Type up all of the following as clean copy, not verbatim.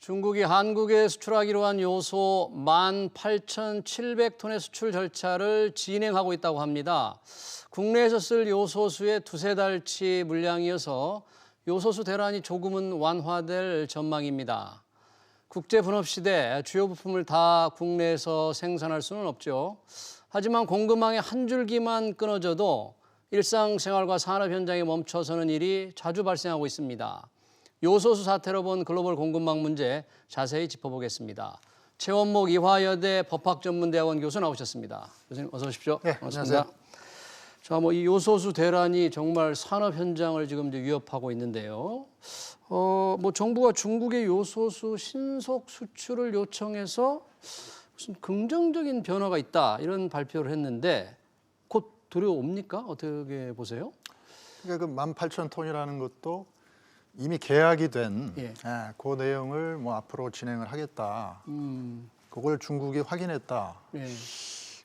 중국이 한국에 수출하기로 한 요소 18,700톤의 수출 절차를 진행하고 있다고 합니다. 국내에서 쓸 요소수의 두세 달치 물량이어서 요소수 대란이 조금은 완화될 전망입니다. 국제 분업 시대 주요 부품을 다 국내에서 생산할 수는 없죠. 하지만 공급망의 한 줄기만 끊어져도 일상생활과 산업 현장에 멈춰서는 일이 자주 발생하고 있습니다. 요소수 사태로 본 글로벌 공급망 문제 자세히 짚어보겠습니다. 최원목 이화여대 법학전문대학원 교수 나오셨습니다. 교수님 어서 오십시오. 네, 반갑습니다. 안녕하세요. 자, 이 요소수 대란이 정말 산업 현장을 지금 이제 위협하고 있는데요. 정부가 중국의 요소수 신속 수출을 요청해서 무슨 긍정적인 변화가 있다 이런 발표를 했는데 곧 들어옵니까? 어떻게 보세요? 그러니까 그 18,000톤이라는 것도 이미 계약이 된 그 내용을 뭐 앞으로 진행을 하겠다. 그걸 중국이 확인했다.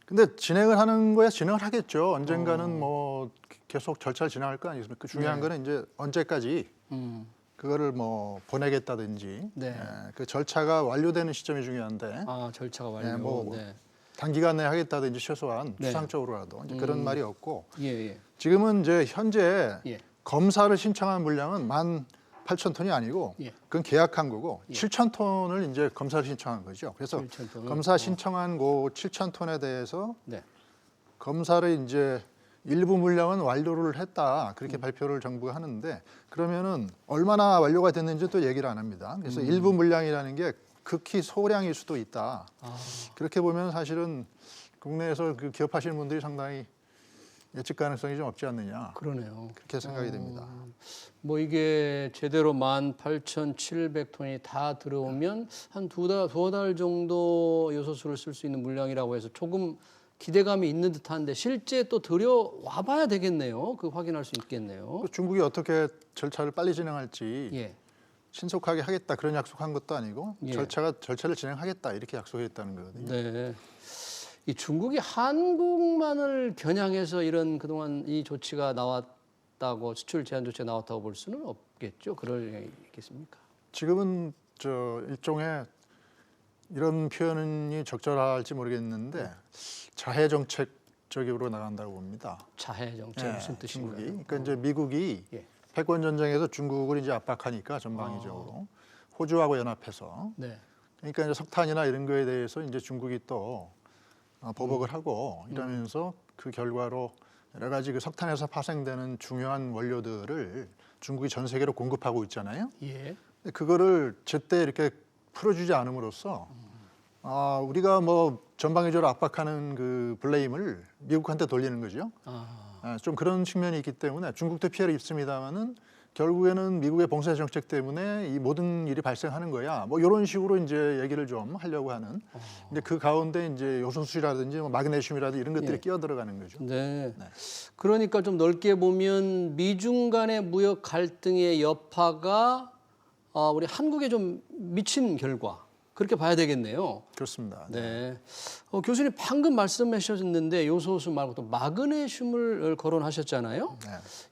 근데 진행을 하는 거야 진행을 하겠죠. 언젠가는 뭐 계속 절차를 진행할 거 아니겠습니까? 그 중요한 거는 이제 언제까지 그거를 뭐 보내겠다든지 그 절차가 완료되는 시점이 중요한데. 절차가 완료. 뭐 단기간 내에 하겠다든지 최소한 추상적으로라도 이제 그런 말이 없고. 지금은 이제 현재 검사를 신청한 물량은 18,000톤이 아니고 그건 계약한 거고 7,000톤을 이제 검사를 신청한 거죠. 그래서 검사 신청한 그 7,000톤에 대해서 검사를 이제 일부 물량은 완료를 했다 그렇게 발표를 정부가 하는데 그러면은 얼마나 완료가 됐는지 또 얘기를 안 합니다. 그래서 일부 물량이라는 게 극히 소량일 수도 있다. 그렇게 보면 사실은 국내에서 그 기업하시는 분들이 상당히 예측 가능성이 좀 없지 않느냐. 그러네요. 그렇게 생각이 됩니다. 뭐 이게 제대로 18,700톤이 다 들어오면 한 두어 달 정도 요소수를 쓸 수 있는 물량이라고 해서 조금 기대감이 있는 듯한데 실제 또 들여와 봐야 되겠네요. 그 확인할 수 있겠네요. 중국이 어떻게 절차를 빨리 진행할지 신속하게 하겠다 그런 약속한 것도 아니고 절차를 진행하겠다 이렇게 약속했다는 거거든요. 네. 이 중국이 한국만을 겨냥해서 이런 그동안 이 조치가 나왔다고 수출 제한 조치가 나왔다고 볼 수는 없겠죠. 그럴 영향이 있겠습니까? 지금은 일종의 이런 표현이 적절할지 모르겠는데 자해 정책적으로 나간다고 봅니다. 자해 정책 무슨 뜻인가요? 그러니까 이제 미국이 패권 전쟁에서 중국을 이제 압박하니까 전방위적으로 호주하고 연합해서 그러니까 이제 석탄이나 이런 거에 대해서 이제 중국이 또 보복을 하고 이러면서 그 결과로 여러 가지 그 석탄에서 파생되는 중요한 원료들을 중국이 전 세계로 공급하고 있잖아요. 그거를 제때 이렇게 풀어주지 않음으로써 우리가 뭐 전방위적으로 압박하는 그 블레임을 미국한테 돌리는 거죠. 좀 그런 측면이 있기 때문에 중국도 피해를 입습니다만은 결국에는 미국의 봉쇄 정책 때문에 이 모든 일이 발생하는 거야. 뭐 이런 식으로 이제 얘기를 좀 하려고 하는. 근데 그 가운데 이제 요소수라든지 뭐 마그네슘이라든지 이런 것들이 끼어 들어가는 거죠. 그러니까 좀 넓게 보면 미중 간의 무역 갈등의 여파가 우리 한국에 좀 미친 결과. 그렇게 봐야 되겠네요. 그렇습니다. 교수님 방금 말씀하셨는데 요소수 말고 또 마그네슘을 거론하셨잖아요.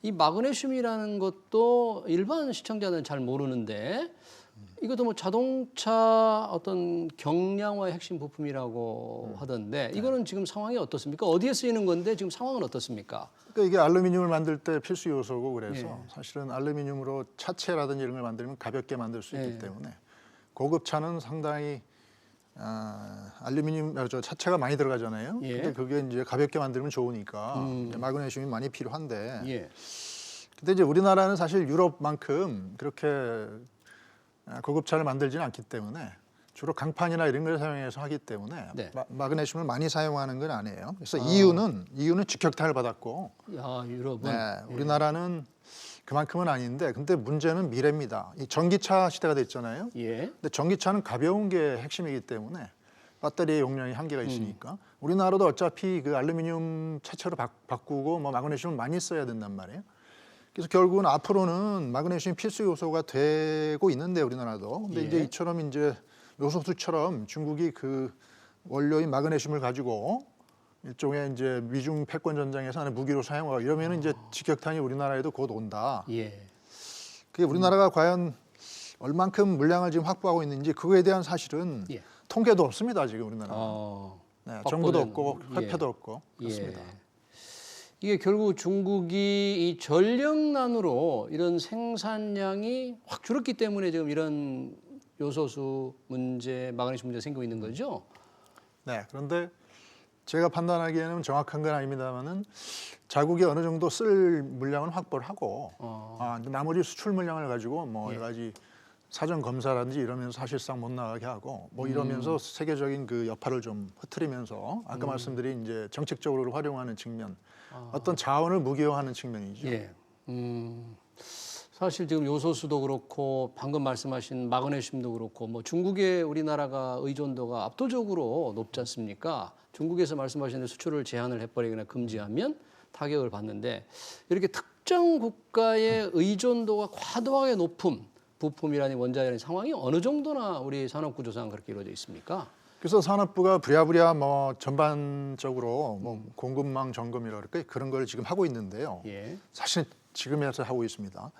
이 마그네슘이라는 것도 일반 시청자는 잘 모르는데 이것도 뭐 자동차 어떤 경량화의 핵심 부품이라고 하던데 이거는 지금 상황이 어떻습니까? 어디에 쓰이는 건데 지금 상황은 어떻습니까? 그러니까 이게 알루미늄을 만들 때 필수 요소고 그래서 사실은 알루미늄으로 차체라든지 이런 걸 만들면 가볍게 만들 수 있기 때문에 고급차는 상당히 알루미늄 차체가 많이 들어가잖아요. 근데 그게 이제 가볍게 만들면 좋으니까 마그네슘이 많이 필요한데. 근데 이제 우리나라는 사실 유럽만큼 그렇게 고급차를 만들지는 않기 때문에 주로 강판이나 이런 걸 사용해서 하기 때문에 마그네슘을 많이 사용하는 건 아니에요. 그래서 EU는 직격탄을 받았고, 유럽은 우리나라는 그만큼은 아닌데, 근데 문제는 미래입니다. 이 전기차 시대가 됐잖아요. 근데 전기차는 가벼운 게 핵심이기 때문에 배터리의 용량이 한계가 있으니까 우리나라도 어차피 그 알루미늄 차체로 바꾸고 뭐 마그네슘을 많이 써야 된단 말이에요. 그래서 결국은 앞으로는 마그네슘이 필수 요소가 되고 있는데 우리나라도. 근데 이제 이처럼 이제 요소수처럼 중국이 그 원료인 마그네슘을 가지고 일종의 이제 미중 패권 전쟁에서 하는 무기로 사용하고 이러면은 이제 직격탄이 우리나라에도 곧 온다. 그게 우리나라가 과연 얼만큼 물량을 지금 확보하고 있는지 그거에 대한 사실은 예. 통계도 없습니다. 지금 우리나라. 네, 정보도 없고 협회도 없고 그렇습니다. 이게 결국 중국이 이 전력난으로 이런 생산량이 확 줄었기 때문에 지금 이런 요소수 문제, 마그네슘 문제가 생기고 있는 거죠? 네, 그런데 제가 판단하기에는 정확한 건 아닙니다만은 자국이 어느 정도 쓸 물량은 확보를 하고 나머지 수출 물량을 가지고 뭐 여러 가지 사전 검사라든지 이러면서 사실상 못 나가게 하고 뭐 이러면서 세계적인 그 여파를 좀 흐트리면서 아까 말씀드린 이제 정책적으로 활용하는 측면, 어떤 자원을 무기화하는 측면이죠. 예. 사실 지금 요소수도 그렇고 방금 말씀하신 마그네슘도 그렇고 뭐 중국에 우리나라가 의존도가 압도적으로 높지 않습니까? 중국에서 말씀하신 수출을 제한을 해버리거나 금지하면 타격을 받는데 이렇게 특정 국가의 의존도가 과도하게 높은 부품이라니 원자재라는 상황이 어느 정도나 우리 산업구조상 그렇게 이루어져 있습니까? 그래서 산업부가 부랴부랴 뭐 전반적으로 뭐 공급망 점검이라 그럴까요? 그런 걸 지금 하고 있는데요. 예. 사실 지금에서 하고 있습니다.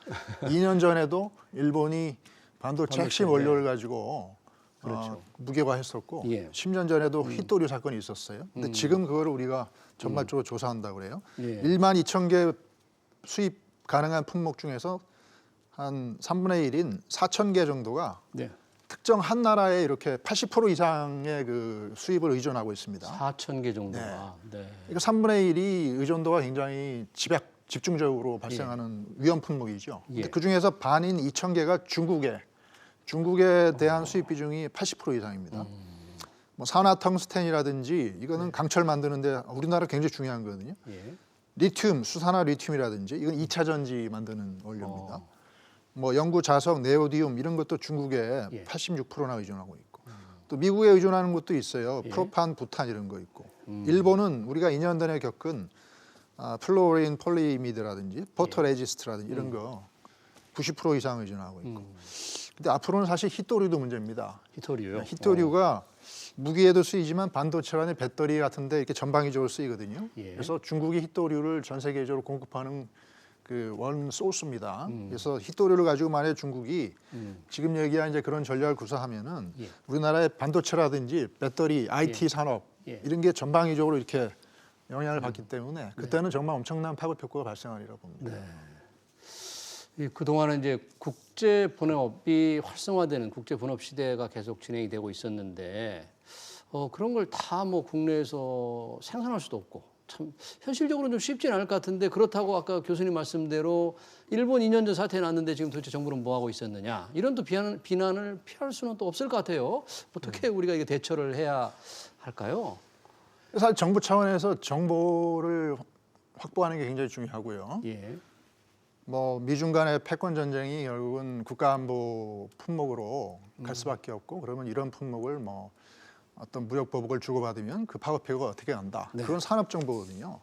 2년 전에도 일본이 반도체 핵심 원료를 가지고 그렇죠. 무게화했었고 예. 10년 전에도 휘토류 사건이 있었어요. 근데 지금 그거를 우리가 전반적으로 조사한다고 그래요. 예. 1만 2천 개 수입 가능한 품목 중에서 한 3분의 1인 4천 개 정도가 네. 특정 한 나라에 이렇게 80% 이상의 그 수입을 의존하고 있습니다. 4천 개 정도가. 네. 그러니까 3분의 1이 의존도가 굉장히 집중적으로 발생하는 위험 품목이죠. 예. 근데 그 중에서 반인 2천 개가 중국에 대한 수입 비중이 80% 이상입니다. 뭐 산화텅스텐이라든지 이거는 강철 만드는데 우리나라 굉장히 중요한 거거든요. 예. 리튬, 수산화 리튬이라든지 이건 2차 전지 만드는 원료입니다. 뭐 영구 자석, 네오디움 이런 것도 중국에 86%나 의존하고 있고 또 미국에 의존하는 것도 있어요. 프로판, 부탄 이런 거 있고 일본은 우리가 2년 전에 겪은 플로린 폴리미드라든지 포토레지스트라든지 이런 거 90% 이상 의존하고 있고 근데 앞으로는 사실 히토류도 문제입니다. 히토류요? 히토류가 무기에도 쓰이지만 반도체라는 배터리 같은데 이렇게 전방위적으로 쓰이거든요. 예. 그래서 중국이 히토류를 전 세계적으로 공급하는 그 원 소스입니다. 그래서 히토류를 가지고 만약 중국이 지금 얘기한 이제 그런 전략을 구사하면은 우리나라의 반도체라든지 배터리, IT 산업 이런 게 전방위적으로 이렇게 영향을 받기 때문에 그때는 정말 엄청난 파급 효과가 발생하리라 봅니다. 그동안은 이제 국제 분업이 활성화되는 국제 분업 시대가 계속 진행이 되고 있었는데 그런 걸 다 뭐 국내에서 생산할 수도 없고 참 현실적으로는 좀 쉽지는 않을 것 같은데 그렇다고 아까 교수님 말씀대로 일본 2년 전 사태 났는데 지금 도대체 정부는 뭐 하고 있었느냐 이런 또 비난을 피할 수는 또 없을 것 같아요. 어떻게 우리가 이게 대처를 해야 할까요? 사실 정부 차원에서 정보를 확보하는 게 굉장히 중요하고요. 예. 뭐 미중 간의 패권 전쟁이 결국은 국가안보 품목으로 갈 수밖에 없고 그러면 이런 품목을 뭐 어떤 무역 보복을 주고받으면 그 파급효과가 어떻게 난다. 네. 그건 산업 정보거든요.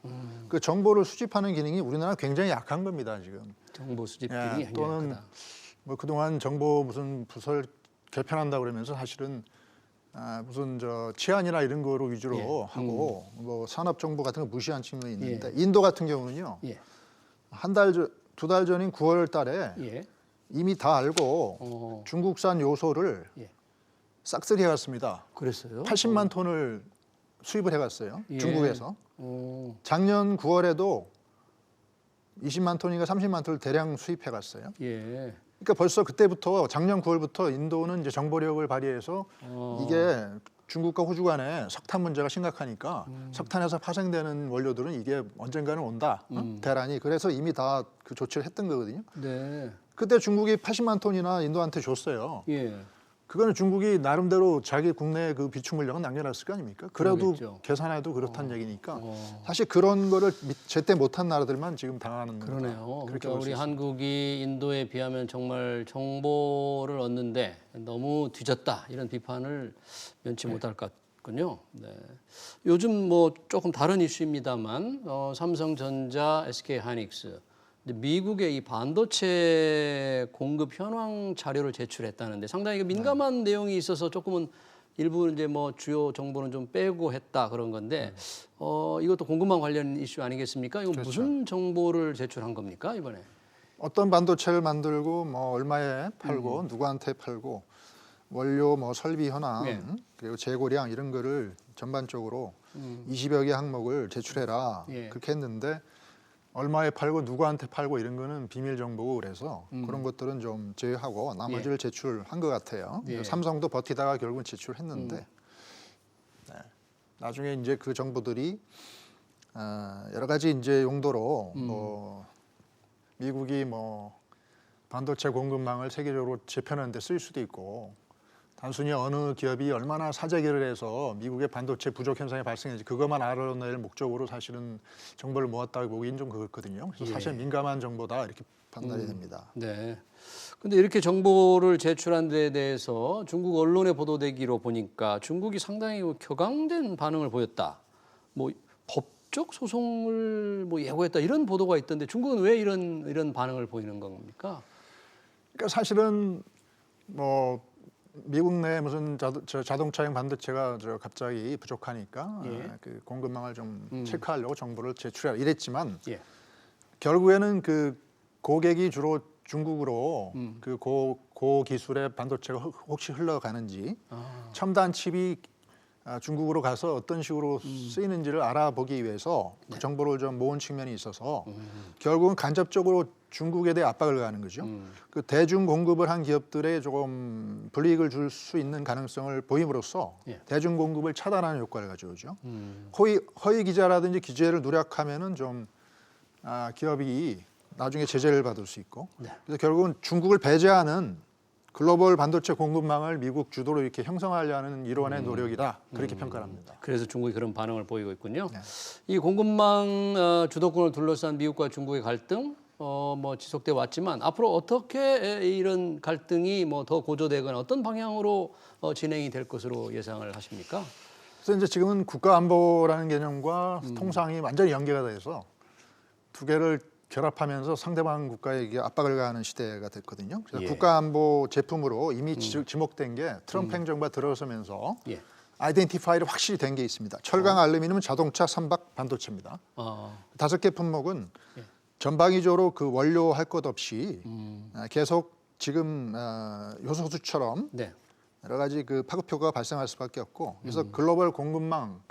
그 정보를 수집하는 기능이 우리나라 굉장히 약한 겁니다 지금. 정보 수집 기능이 예, 또는 뭐 그동안 정보 무슨 부서를 개편한다 그러면서 사실은 무슨 저 치안이나 이런 거로 위주로 하고 뭐 산업 정보 같은 거 무시한 측면이 있는데 인도 같은 경우는요. 두 달 전인 9월 달에 이미 다 알고 중국산 요소를 싹쓸이 해갔습니다. 그랬어요? 80만 톤을 수입을 해갔어요. 중국에서. 작년 9월에도 20만 톤인가 30만 톤을 대량 수입해갔어요. 그러니까 벌써 그때부터 작년 9월부터 인도는 이제 정보력을 발휘해서 이게 중국과 호주 간에 석탄 문제가 심각하니까 석탄에서 파생되는 원료들은 이게 언젠가는 온다. 대란이. 그래서 이미 다 그 조치를 했던 거거든요. 네. 그때 중국이 80만 톤이나 인도한테 줬어요. 그거는 중국이 나름대로 자기 국내 그 비축 물량은 남겨놨을 거 아닙니까? 그래도 그러겠죠. 계산해도 그렇다는 얘기니까 사실 그런 거를 제때 못한 나라들만 지금 당하는 거다. 그러네요. 그렇게 그러니까 볼 수 우리 있습니다. 한국이 인도에 비하면 정말 정보를 얻는데 너무 뒤졌다 이런 비판을 면치 못할 것 같군요. 네. 요즘 뭐 조금 다른 이슈입니다만 삼성전자, SK하이닉스 미국의 이 반도체 공급 현황 자료를 제출했다는데 상당히 민감한 내용이 있어서 조금은 일부 이제 뭐 주요 정보는 좀 빼고 했다 그런 건데 이것도 공급망 관련 이슈 아니겠습니까? 이건 그렇죠. 무슨 정보를 제출한 겁니까 이번에? 어떤 반도체를 만들고 뭐 얼마에 팔고 누구한테 팔고 원료 뭐 설비 현황 네. 그리고 재고량 이런 거를 전반적으로 20여 개 항목을 제출해라 예. 그렇게 했는데 얼마에 팔고 누구한테 팔고 이런 거는 비밀 정보고 그래서 그런 것들은 좀 제외하고 나머지를 제출한 것 같아요. 예. 삼성도 버티다가 결국은 제출했는데 네. 나중에 이제 그 정보들이 여러 가지 이제 용도로 뭐 미국이 뭐 반도체 공급망을 세계적으로 재편하는 데 쓸 수도 있고 단순히 어느 기업이 얼마나 사재기를 해서 미국의 반도체 부족 현상이 발생했는지 그것만 알아낼 목적으로 사실은 정보를 모았다고 보기엔 좀 그렇거든요. 그래서 사실 민감한 정보다 이렇게 판단이 됩니다. 네. 근데 이렇게 정보를 제출한 데에 대해서 중국 언론에 보도되기로 보니까 중국이 상당히 격앙된 반응을 보였다. 뭐 법적 소송을 뭐 예고했다 이런 보도가 있던데 중국은 왜 이런 반응을 보이는 겁니까? 그러니까 사실은 뭐 미국 내 무슨 자동차용 반도체가 갑자기 부족하니까 그 공급망을 좀 체크하려고 정보를 제출하라 이랬지만 결국에는 그 고객이 주로 중국으로 그 고기술의 반도체가 혹시 흘러가는지 첨단 칩이 중국으로 가서 어떤 식으로 쓰이는지를 알아보기 위해서 그 정보를 좀 모은 측면이 있어서 결국은 간접적으로 중국에 대해 압박을 가하는 거죠. 그 대중 공급을 한 기업들에 조금 불이익을 줄 수 있는 가능성을 보임으로써 대중 공급을 차단하는 효과를 가져오죠. 허위 기자라든지 기재를 누락하면은 좀 기업이 나중에 제재를 받을 수 있고 그래서 결국은 중국을 배제하는 글로벌 반도체 공급망을 미국 주도로 이렇게 형성하려는 일원의 노력이다 그렇게 평가합니다. 그래서 중국이 그런 반응을 보이고 있군요. 이 공급망 주도권을 둘러싼 미국과 중국의 갈등 뭐 지속돼 왔지만 앞으로 어떻게 이런 갈등이 뭐 더 고조되거나 어떤 방향으로 진행이 될 것으로 예상을 하십니까? 그래서 이제 지금은 국가안보라는 개념과 통상이 완전히 연계가 돼서 두 개를 결합하면서 상대방 국가에게 압박을 가하는 시대가 됐거든요. 그래서 국가안보 제품으로 이미 지목된 게 트럼프 행정부가 들어서면서 아이덴티파이를 확실히 된 게 있습니다. 철강, 알루미늄, 자동차, 선박, 반도체입니다. 5개 품목은 전방위적으로 그 원료 할 것 없이 계속 지금 요소수처럼 여러 가지 그 파급효과가 발생할 수밖에 없고 그래서 글로벌 공급망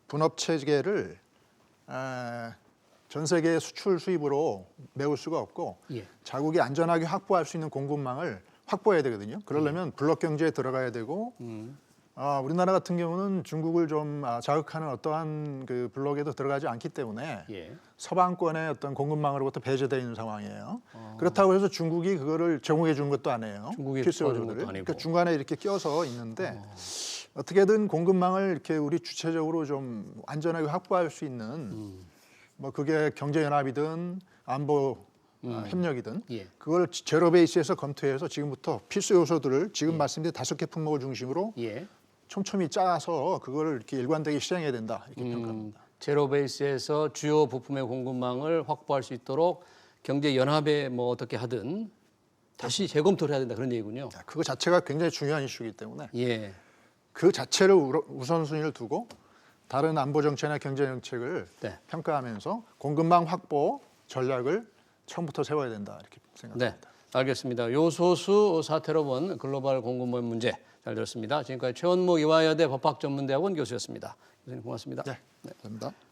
분업 체계를 전 세계 수출 수입으로 메울 수가 없고 자국이 안전하게 확보할 수 있는 공급망을 확보해야 되거든요. 그러려면 블록 경제에 들어가야 되고 우리나라 같은 경우는 중국을 좀 자극하는 어떠한 그 블록에도 들어가지 않기 때문에 서방권의 어떤 공급망으로부터 배제되어 있는 상황이에요. 그렇다고 해서 중국이 그거를 제공해 주는 것도 아니에요. 필수 요소들을. 그러니까 중간에 이렇게 껴서 있는데 어떻게든 공급망을 이렇게 우리 주체적으로 좀 안전하게 확보할 수 있는 뭐 그게 경제연합이든 안보 협력이든 그걸 제로 베이스에서 검토해서 지금부터 필수 요소들을 지금 말씀드린 5개 품목을 중심으로 촘촘히 짜서 그걸 이렇게 일관되게 실행해야 된다 이렇게 평가합니다. 제로 베이스에서 주요 부품의 공급망을 확보할 수 있도록 경제 연합에 뭐 어떻게 하든 다시 재검토를 해야 된다 그런 얘기군요. 그거 자체가 굉장히 중요한 이슈이기 때문에 그 자체를 우선순위를 두고 다른 안보 정책이나 경제 정책을 평가하면서 공급망 확보 전략을 처음부터 세워야 된다 이렇게 생각합니다. 알겠습니다. 요소수 사태로 본 글로벌 공급망 문제 잘 들었습니다. 지금까지 최원목 이화여대 법학전문대학원 교수였습니다. 교수님 고맙습니다. 감사합니다.